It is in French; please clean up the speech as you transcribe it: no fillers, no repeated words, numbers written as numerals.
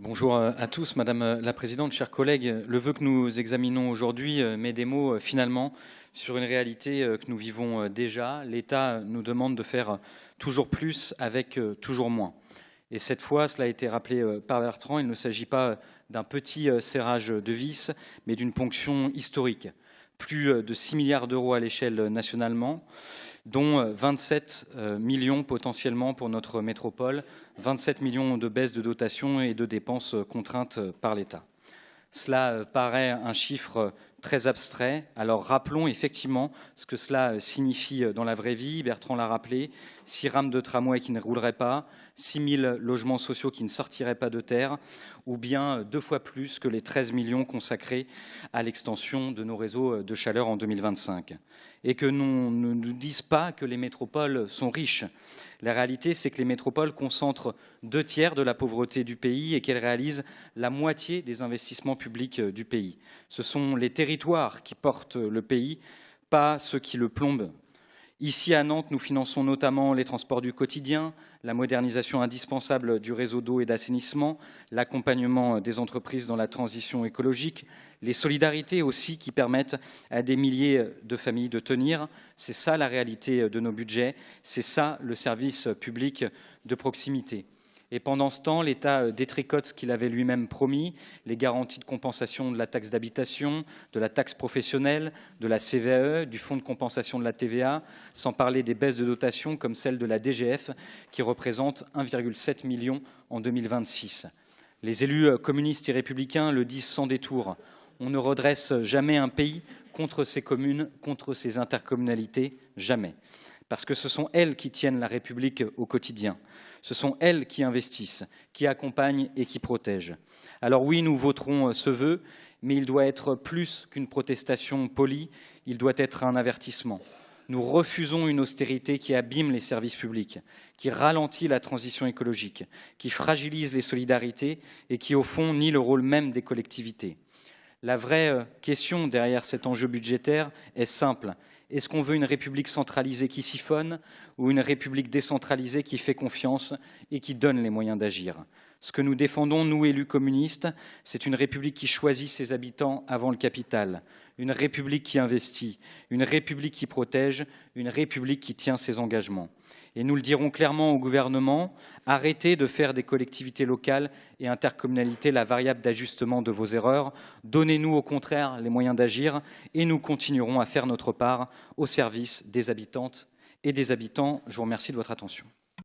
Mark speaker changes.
Speaker 1: Bonjour à tous, Madame la Présidente, chers collègues. Le vœu que nous examinons aujourd'hui met des mots finalement sur une réalité que nous vivons déjà. L'État nous demande de faire toujours plus avec toujours moins. Et cette fois, cela a été rappelé par Bertrand, il ne s'agit pas d'un petit serrage de vis, mais d'une ponction historique. Plus de 6 milliards d'euros à l'échelle nationalement, dont 27 millions potentiellement pour notre métropole, 27 millions de baisses de dotation et de dépenses contraintes par l'État. Cela paraît un chiffre très abstrait. Alors rappelons effectivement ce que cela signifie dans la vraie vie. Bertrand l'a rappelé, 6 rames de tramway qui ne rouleraient pas, 6 000 logements sociaux qui ne sortiraient pas de terre, ou bien 2 fois plus que les 13 millions consacrés à l'extension de nos réseaux de chaleur en 2025. Et que l'on ne nous dise pas que les métropoles sont riches. La réalité, c'est que les métropoles concentrent 2 tiers de la pauvreté du pays et qu'elles réalisent la moitié des investissements publics du pays. Ce sont les territoires qui portent le pays, pas ceux qui le plombent. Ici, à Nantes, nous finançons notamment les transports du quotidien, la modernisation indispensable du réseau d'eau et d'assainissement, l'accompagnement des entreprises dans la transition écologique, les solidarités aussi qui permettent à des milliers de familles de tenir. C'est ça la réalité de nos budgets, c'est ça le service public de proximité. Et pendant ce temps, l'État détricote ce qu'il avait lui-même promis, les garanties de compensation de la taxe d'habitation, de la taxe professionnelle, de la CVAE, du fonds de compensation de la TVA, sans parler des baisses de dotation comme celle de la DGF, qui représente 1,7 million en 2026. Les élus communistes et républicains le disent sans détour. On ne redresse jamais un pays contre ses communes, contre ses intercommunalités, jamais. Parce que ce sont elles qui tiennent la République au quotidien. Ce sont elles qui investissent, qui accompagnent et qui protègent. Alors oui, nous voterons ce vœu, mais il doit être plus qu'une protestation polie, il doit être un avertissement. Nous refusons une austérité qui abîme les services publics, qui ralentit la transition écologique, qui fragilise les solidarités et qui, au fond, nie le rôle même des collectivités. La vraie question derrière cet enjeu budgétaire est simple. Est-ce qu'on veut une république centralisée qui siphonne ou une république décentralisée qui fait confiance et qui donne les moyens d'agir? Ce que nous défendons, nous, élus communistes, c'est une république qui choisit ses habitants avant le capital, une république qui investit, une république qui protège, une république qui tient ses engagements. Et nous le dirons clairement au gouvernement, arrêtez de faire des collectivités locales et intercommunalités la variable d'ajustement de vos erreurs. Donnez-nous au contraire les moyens d'agir et nous continuerons à faire notre part au service des habitantes et des habitants. Je vous remercie de votre attention.